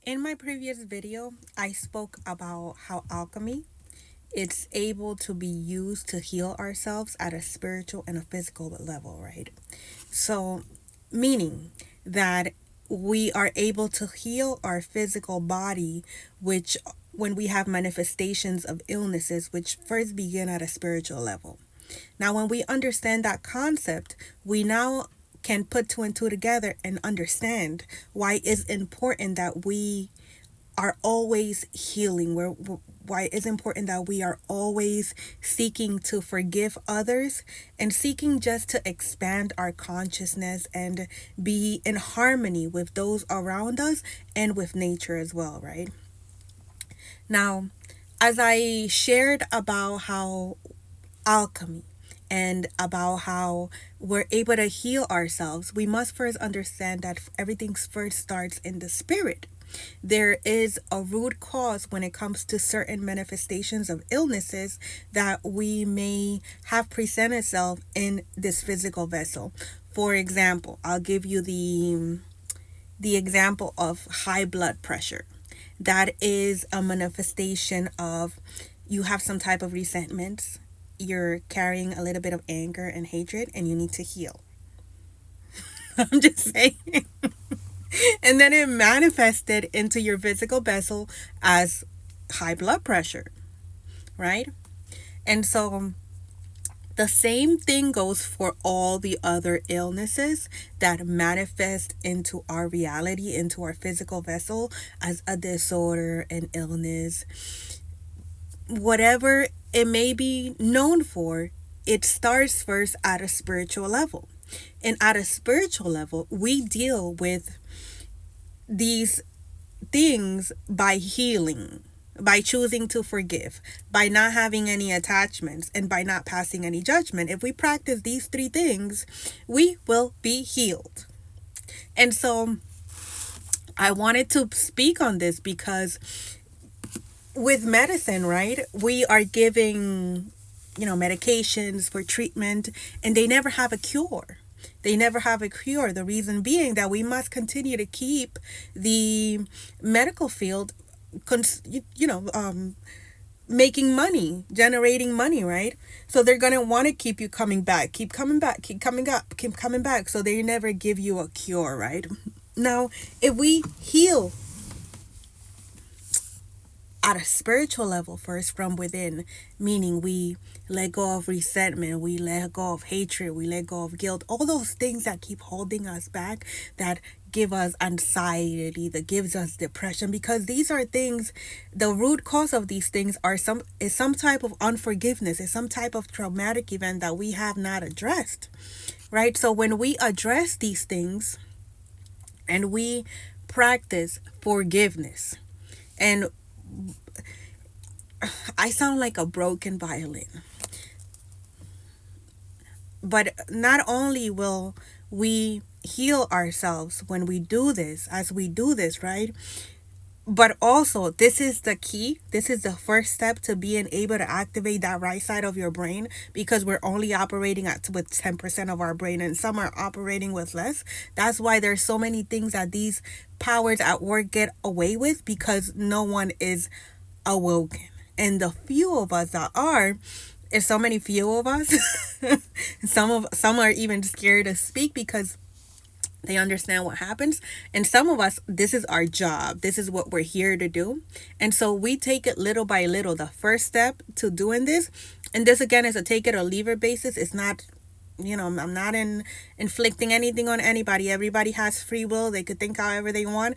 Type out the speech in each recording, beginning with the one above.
In my previous video, I spoke about how alchemy it's able to be used to heal ourselves at a spiritual and a physical level, right? So, meaning that we are able to heal our physical body, which when we have manifestations of illnesses, which first begin at a spiritual level. Now, when we understand that concept, we now can put two and two together and understand why it's important that we are always healing. Why it's important that we are always seeking to forgive others and seeking just to expand our consciousness and be in harmony with those around us and with nature as well, right? Now, as I shared about how alchemy and about how we're able to heal ourselves, we must first understand that everything first starts in the spirit. There is a root cause when it comes to certain manifestations of illnesses that we may have present itself in this physical vessel. For example, I'll give you the example of high blood pressure. That is a manifestation of you have some type of resentments, you're carrying a little bit of anger and hatred, and you need to heal. I'm just saying. And then it manifested into your physical vessel as high blood pressure, right? And so the same thing goes for all the other illnesses that manifest into our reality, into our physical vessel as a disorder, an illness, whatever it may be known for. It starts first at a spiritual level. And at a spiritual level, we deal with these things by healing, by choosing to forgive, by not having any attachments, and by not passing any judgment. If we practice these three things, we will be healed. And so I wanted to speak on this because with medicine, right, we are giving, medications for treatment, and they never have a cure. They never have a cure. The reason being that we must continue to keep the medical field, making money, generating money, right? So they're going to want to keep you coming back, keep coming back, keep coming up, keep coming back. So they never give you a cure, right? Now, if we heal at a spiritual level first from within, meaning we let go of resentment, we let go of hatred, we let go of guilt, all those things that keep holding us back, that give us anxiety, that gives us depression, because these are things, the root cause of these things is some type of unforgiveness, is some type of traumatic event that we have not addressed, right? So when we address these things and we practice forgiveness, and I sound like a broken violin. But not only will we heal ourselves when we do this, as we do this, right? But also, this is the key. This is the first step to being able to activate that right side of your brain, because we're only operating with 10% of our brain, and some are operating with less. That's why there's so many things that these powers at work get away with, because no one is awoken. And the few of us that are, is so many few of us. Some are even scared to speak because they understand what happens. And some of us, this is our job. This is what we're here to do. And so we take it little by little. The first step to doing this, and this again is a take it or leave it basis. It's not, I'm not inflicting anything on anybody. Everybody has free will. They could think however they want.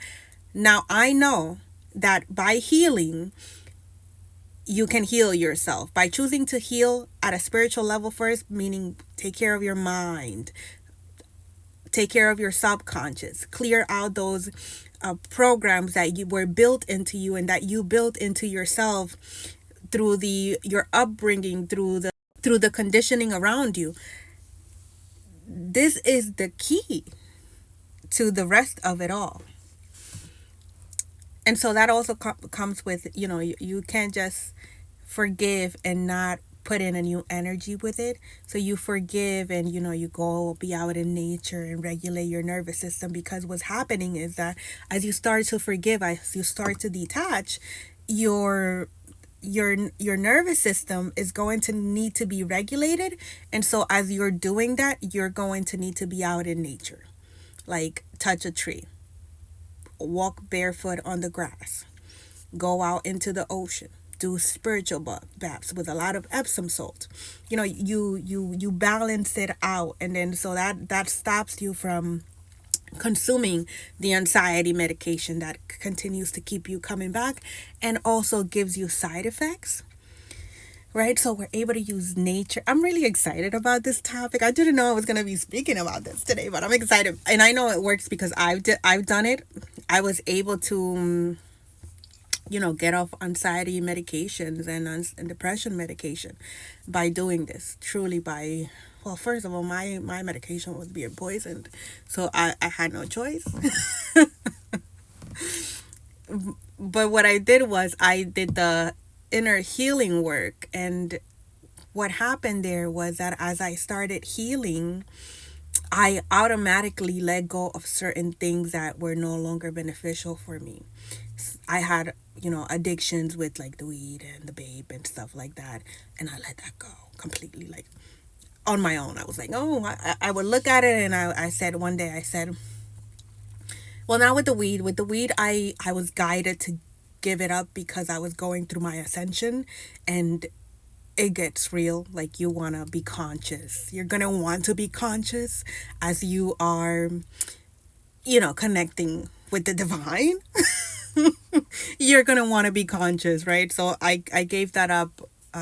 Now, I know that by healing, you can heal yourself by choosing to heal at a spiritual level first, meaning take care of your mind, take care of your subconscious, clear out those programs that you were built into you and that you built into yourself through your upbringing, through the conditioning around you. This is the key to the rest of it all. And so that also comes with, you can't just forgive and not put in a new energy with it. So you forgive and you go be out in nature and regulate your nervous system, because what's happening is that as you start to forgive, as you start to detach, your your nervous system is going to need to be regulated. And so as you're doing that, you're going to need to be out in nature, like touch a tree, walk barefoot on the grass, go out into the ocean, do spiritual baths with a lot of Epsom salt. You balance it out, and then so that stops you from consuming the anxiety medication that continues to keep you coming back, and also gives you side effects, right? So we're able to use nature. I'm really excited about this topic. I didn't know I was going to be speaking about this today, but I'm excited, and I know it works because I've done it. I was able to get off anxiety medications and depression medication by doing this. Truly by, well, first of all, my medication was being poisoned, so I had no choice. But what I did was I did the inner healing work, and what happened there was that as I started healing, I automatically let go of certain things that were no longer beneficial for me. I had, addictions with like the weed and the vape and stuff like that. And I let that go completely, like on my own. I was like, oh, I would look at it, and I said one day, I said, well, not with the weed. With the weed, I was guided to give it up because I was going through my ascension, and it gets real. Like, you want to be conscious. You're going to want to be conscious as you are, connecting with the divine. You're going to want to be conscious, right? So I gave that up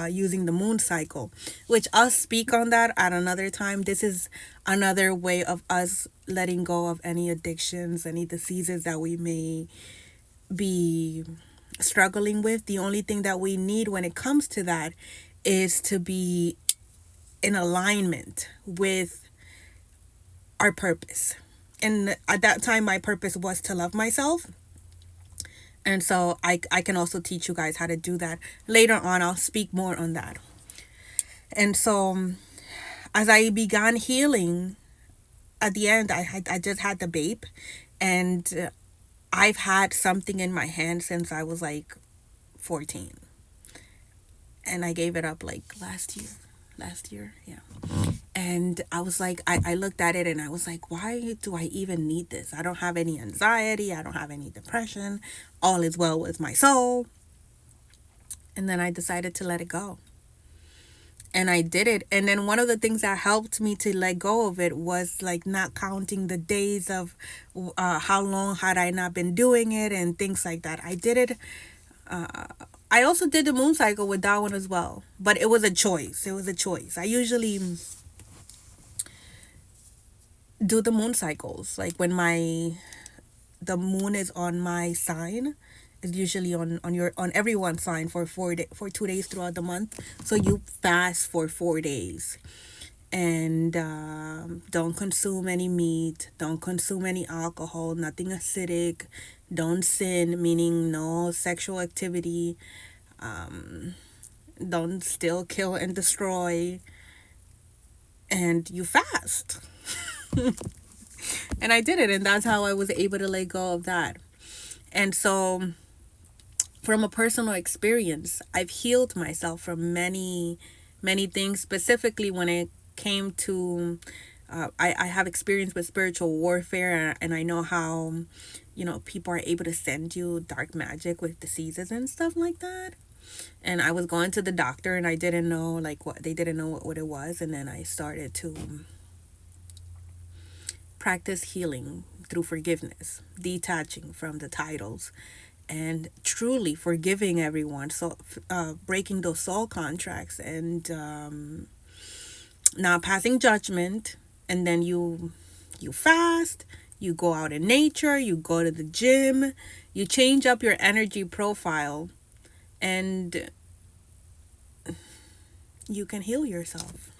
using the moon cycle, which I'll speak on that at another time. This is another way of us letting go of any addictions, any diseases that we may be struggling with. The only thing that we need when it comes to that is to be in alignment with our purpose. And at that time, my purpose was to love myself. And so I can also teach you guys how to do that. Later on, I'll speak more on that. And so as I began healing, at the end, I just had the vape. And I've had something in my hand since I was like 14. And I gave it up like last year, yeah. And I was like, I looked at it and I was like, why do I even need this? I don't have any anxiety. I don't have any depression. All is well with my soul. And then I decided to let it go. And I did it. And then one of the things that helped me to let go of it was like not counting the days of how long had I not been doing it and things like that. I did it. I also did the moon cycle with that one as well. But it was a choice. I usually do the moon cycles like when the moon is on my sign. It's usually on everyone's sign for 2 days throughout the month. So you fast for 4 days, and don't consume any meat, don't consume any alcohol, nothing acidic, don't sin, meaning no sexual activity, don't steal, kill, and destroy, and you fast. And I did it, and that's how I was able to let go of that. And so from a personal experience, I've healed myself from many things, specifically when it came to I have experience with spiritual warfare, and I know how people are able to send you dark magic with diseases and stuff like that. And I was going to the doctor, and I didn't know they didn't know what it was. And then I started to practice healing through forgiveness, detaching from the titles, and truly forgiving everyone. So breaking those soul contracts, and not passing judgment. And then you fast, you go out in nature, you go to the gym, you change up your energy profile, and you can heal yourself.